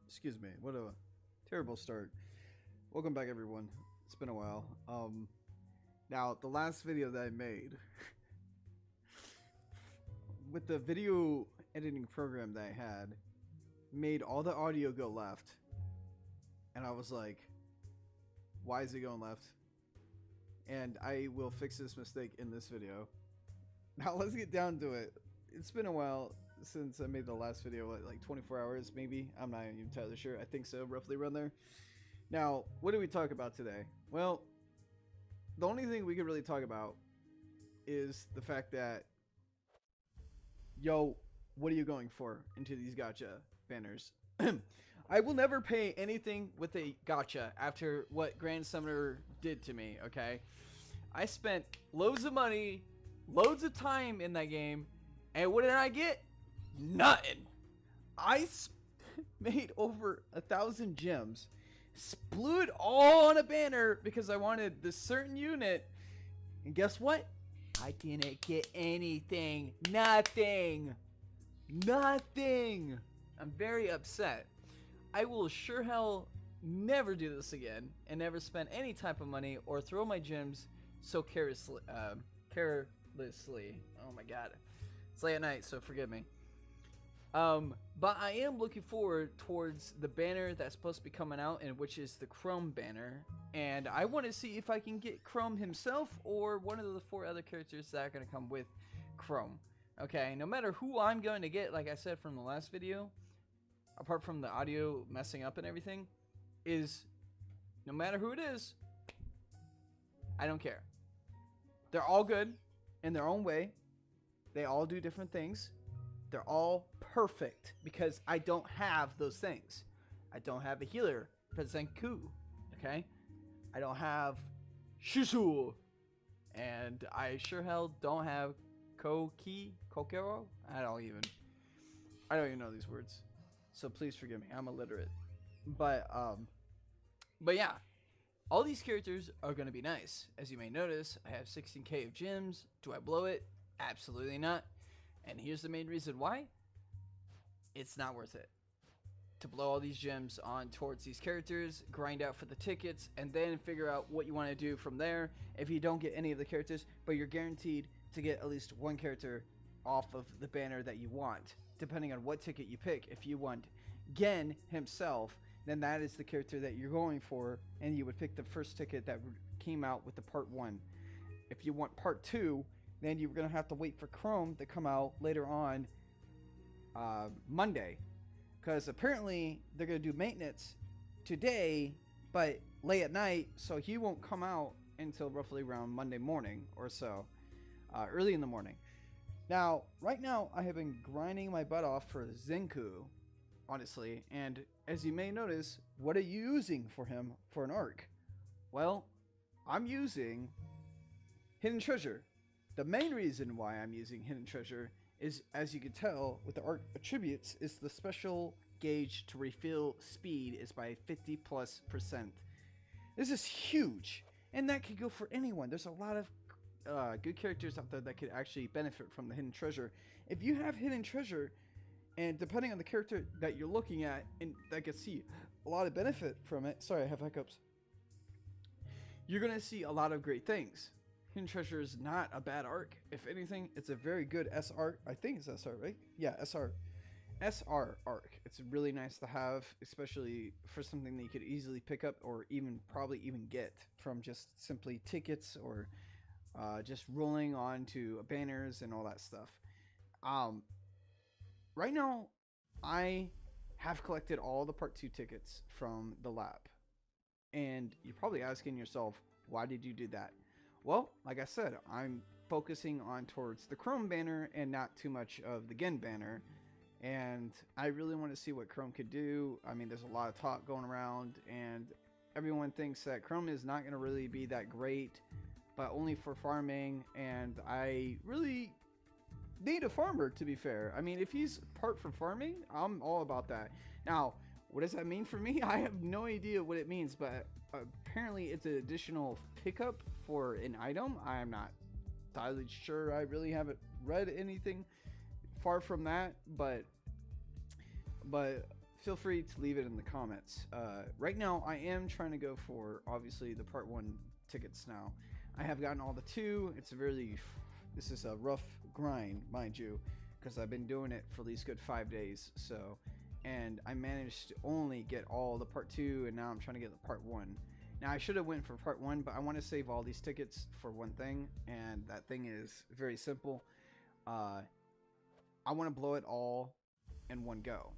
Excuse me. What a terrible start. Welcome back, everyone. It's been a while. Now the last video that I made with the video editing program that I had made all the audio go left, and I was like, "Why is it going left?" And I will fix this mistake in this video. Now let's get down to it. It's been a while since I made the last video, like 24 hours maybe. I'm not even entirely sure. I think so, roughly around there. Now, what do we talk about today? Well, the only thing we could really talk about is the fact that, yo, what are you going for into these gotcha banners? I will never pay anything with a gotcha after what Grand Summoner did to me, okay? I spent loads of money, loads of time in that game, and what did I get? Nothing. I made over 1,000 gems, blew it all on a banner because I wanted this certain unit, and guess what? I didn't get anything. Nothing. Nothing. I'm very upset. I will sure hell never do this again and never spend any type of money or throw my gems so carelessly. Oh my god. It's late at night, so forgive me. But I am looking forward towards the banner that's supposed to be coming out, and which is the Chrome banner. And I want to see if I can get Chrome himself or one of the 4 other characters that are going to come with Chrome. Okay, no matter who I'm going to get, like I said from the last video, apart from the audio messing up and everything, is no matter who it is, I don't care. They're all good in their own way. They all do different things. They're all perfect because I don't have those things. I don't have a healer for Zenku, okay? I don't have Shishu, and I sure hell don't have Kokero. I don't even know these words, so please forgive me. I'm illiterate, but yeah, all these characters are gonna be nice. As you may notice, I have 16k of gems. Do I blow it? Absolutely not. And here's the main reason why. It's not worth it to blow all these gems on towards these characters, grind out for the tickets, and then figure out what you want to do from there. If you don't get any of the characters, but you're guaranteed to get at least one character off of the banner that you want, depending on what ticket you pick. If you want Gen himself, then that is the character that you're going for, and you would pick the first ticket that came out with the part 1. If you want part 2, then you're going to have to wait for Chrome to come out later on Monday. Because apparently they're going to do maintenance today, but late at night, so he won't come out until roughly around Monday morning or so. Early in the morning. Now, right now, I have been grinding my butt off for Zenku, honestly. And as you may notice, what are you using for him for an arc? Well, I'm using Hidden Treasure. The main reason why I'm using Hidden Treasure is, as you can tell, with the art attributes, is the special gauge to refill speed is by 50+%. This is huge, and that could go for anyone. There's a lot of good characters out there that could actually benefit from the Hidden Treasure. If you have Hidden Treasure, and depending on the character that you're looking at, and that can see a lot of benefit from it. Sorry, I have hiccups. You're gonna see a lot of great things. Hidden Treasure is not a bad arc. If anything, it's a very good SR. I think it's SR, right? Yeah, SR. SR arc. It's really nice to have, especially for something that you could easily pick up or even probably even get from just simply tickets or just rolling onto banners and all that stuff. Right now, I have collected all the Part 2 tickets from the lab. And you're probably asking yourself, why did you do that? Well, like I said, I'm focusing on towards the Chrome banner and not too much of the Gen banner. And I really want to see what Chrome could do. I mean, there's a lot of talk going around, and everyone thinks that Chrome is not going to really be that great, but only for farming. And I really need a farmer, to be fair. I mean, if he's part for farming, I'm all about that. Now, what does that mean for me? I have no idea what it means, but apparently it's an additional pickup for an item. I am not entirely sure. I really haven't read anything far from that, but feel free to leave it in the comments. Right now, I am trying to go for, obviously, the part 1 tickets now. I have gotten all the 2. This is a rough grind, mind you, because I've been doing it for at least good 5 days. So, and I managed to only get all the part 2, and now I'm trying to get the part 1. Now, I should have went for part 1, but I want to save all these tickets for one thing, and that thing is very simple. I want to blow it all in one go.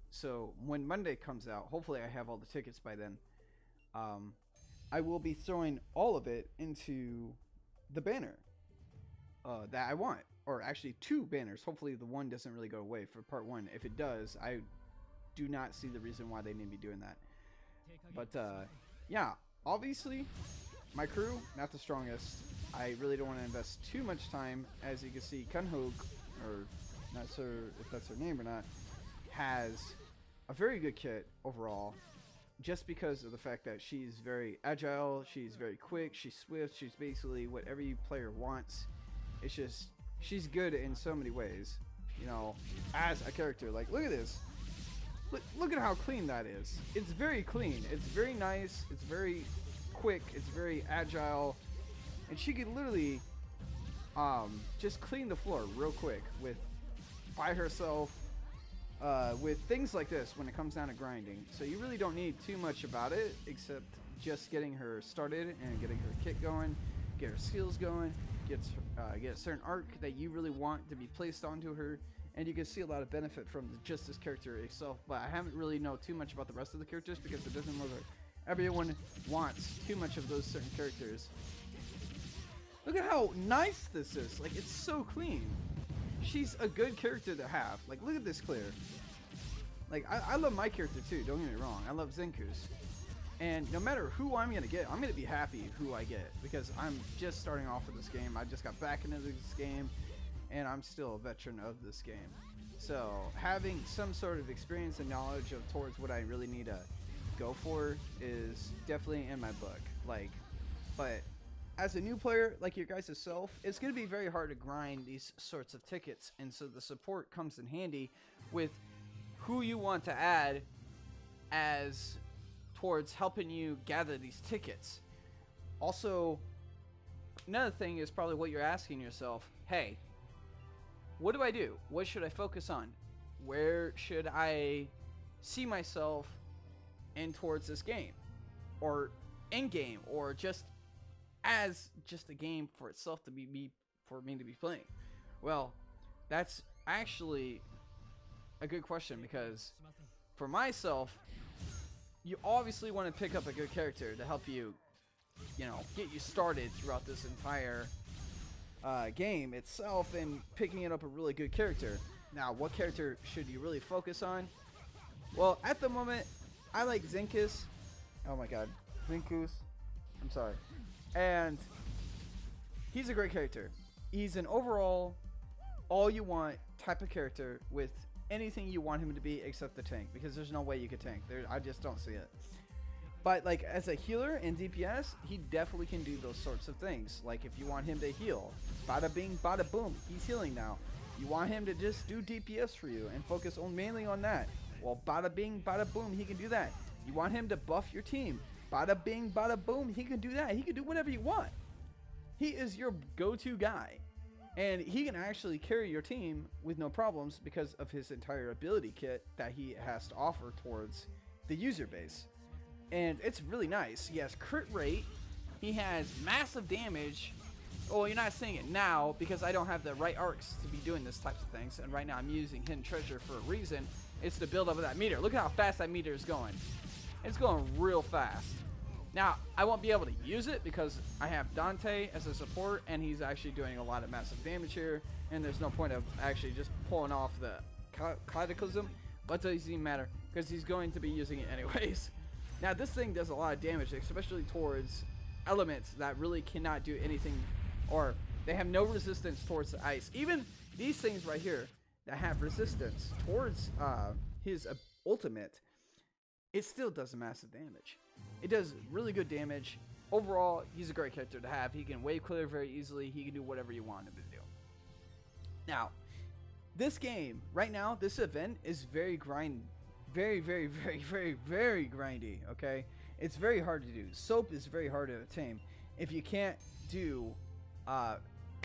So when Monday comes out, hopefully I have all the tickets by then. I will be throwing all of it into the banner that I want, or actually 2 banners. Hopefully the one doesn't really go away for part 1. If it does, I do not see the reason why they need me doing that. But yeah, obviously my crew not the strongest. I really don't want to invest too much time. As you can see, Kunhook, or not sure if that's her name or not, has a very good kit overall, just because of the fact that she's very agile, she's very quick, she's swift, she's basically what every player wants. It's just, she's good in so many ways, you know, as a character. Like, look at this. Look at how clean that is. It's very clean. It's very nice. It's very quick. It's very agile. And she could literally just clean the floor real quick by herself with things like this when it comes down to grinding. So you really don't need too much about it except just getting her started and getting her kit going, get her skills going, get a certain arc that you really want to be placed onto her. And you can see a lot of benefit from just this character itself, but I haven't really know too much about the rest of the characters because it doesn't look like everyone wants too much of those certain characters. Look at how nice this is. Like, it's so clean. She's a good character to have. Like, look at this clear. Like, I love my character too, don't get me wrong. I love Zenkus. And no matter who I'm going to get, I'm going to be happy who I get, because I'm just starting off with this game. I just got back into this game, and I'm still a veteran of this game. So having some sort of experience and knowledge towards what I really need to go for is definitely in my book. Like, but as a new player like your guys' self, it's going to be very hard to grind these sorts of tickets, and so the support comes in handy with who you want to add as towards helping you gather these tickets. Also, another thing is probably what you're asking yourself: hey, what do I do? What should I focus on? Where should I see myself in towards this game, or in game, or just as just a game for itself to be for me to be playing? Well, that's actually a good question, because for myself, you obviously want to pick up a good character to help you, you know, get you started throughout this entire game itself, and picking it up a really good character. Now, what character should you really focus on? Well, at the moment, I like Zenkus. Oh my god, Zenkus. I'm sorry. And he's a great character. He's an overall all you want type of character with anything you want him to be except the tank, because there's no way you could tank. I just don't see it. But like as a healer in DPS, he definitely can do those sorts of things. Like if you want him to heal, bada bing, bada boom, he's healing now. You want him to just do DPS for you and focus mainly on that. Well, bada bing, bada boom, he can do that. You want him to buff your team, bada bing, bada boom, he can do that. He can do whatever you want. He is your go-to guy. And he can actually carry your team with no problems because of his entire ability kit that he has to offer towards the user base. And it's really nice. He has crit rate. He has massive damage. Oh, you're not seeing it now because I don't have the right arcs to be doing this types of things. And right now I'm using Hidden Treasure for a reason. It's to build up of that meter. Look at how fast that meter is going. It's going real fast. Now, I won't be able to use it because I have Dante as a support, and he's actually doing a lot of massive damage here, and there's no point of actually just pulling off the Cataclysm, but it doesn't even matter because he's going to be using it anyways. Now, this thing does a lot of damage, especially towards elements that really cannot do anything, or they have no resistance towards the ice. Even these things right here that have resistance towards his ultimate, it still does massive damage. It does really good damage. Overall, he's a great character to have. He can wave clear very easily. He can do whatever you want him to do. Now, This game right now, this event is very very grindy. Okay, it's very hard to do. Soap is very hard to attain. If you can't do, uh,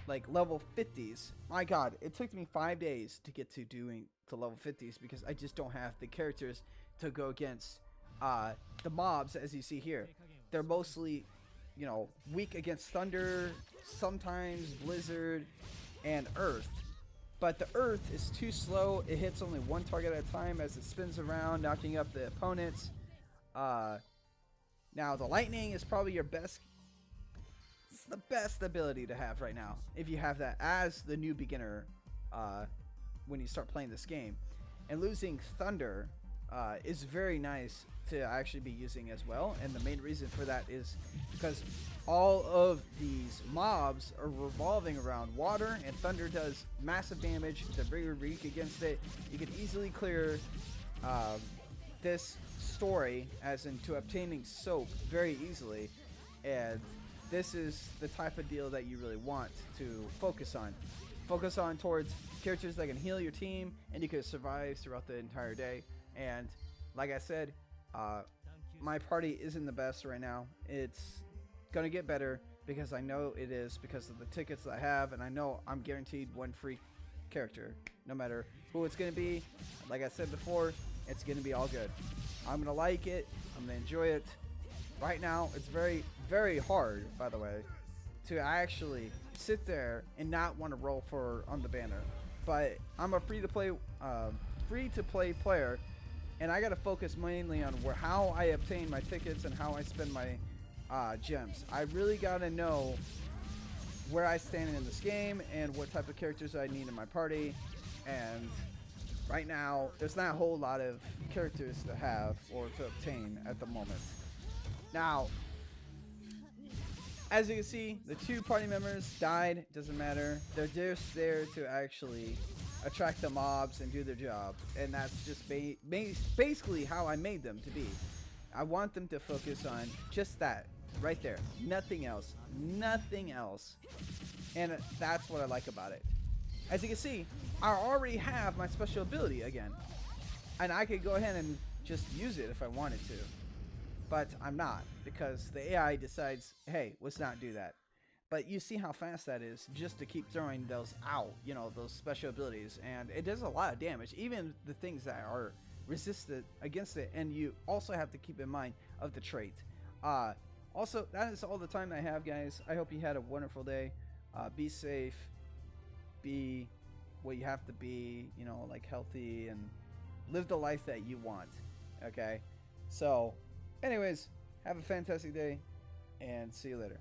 like level 50s, my God, it took me 5 days to get to doing to level 50s because I just don't have the characters to go against, the mobs as you see here. They're mostly, weak against thunder, sometimes blizzard, and earth. But the earth is too slow. It hits only one target at a time as it spins around, knocking up the opponents. Uh, Now the lightning is probably your best. It's the best ability to have right now if you have that as the new beginner, when you start playing this game. And losing thunder is very nice to actually be using as well. And the main reason for that is because all of these mobs are revolving around water, and thunder does massive damage. They're very weak against it. You can easily clear this story, as into obtaining soap, very easily. And this is the type of deal that you really want to focus on. Focus on towards characters that can heal your team, and you can survive throughout the entire day. And like I said, my party isn't the best right now. It's gonna get better because I know it is, because of the tickets that I have, and I know I'm guaranteed one free character, no matter who it's gonna be. Like I said before, it's gonna be all good. I'm gonna like it. I'm gonna enjoy it. Right now, it's very, very hard, by the way, to actually sit there and not want to roll for on the banner. But I'm a free-to-play player, and I gotta focus mainly on how I obtain my tickets and how I spend my gems. I really gotta know where I stand in this game and what type of characters I need in my party. And right now, there's not a whole lot of characters to have or to obtain at the moment. Now, as you can see, the 2 party members died. Doesn't matter. They're just there to actually attract the mobs and do their job. And that's just basically how I made them to be. I want them to focus on just that right there. Nothing else. Nothing else. And that's what I like about it. As you can see, I already have my special ability again. And I could go ahead and just use it if I wanted to. But I'm not, because the AI decides, hey, let's not do that. But you see how fast that is just to keep throwing those out, those special abilities. And it does a lot of damage, even the things that are resistant against it. And you also have to keep in mind of the trait. Also, that is all the time I have, guys. I hope you had a wonderful day. Be safe. Be what you have to be, like healthy, and live the life that you want. Okay? So, anyways, have a fantastic day, and see you later.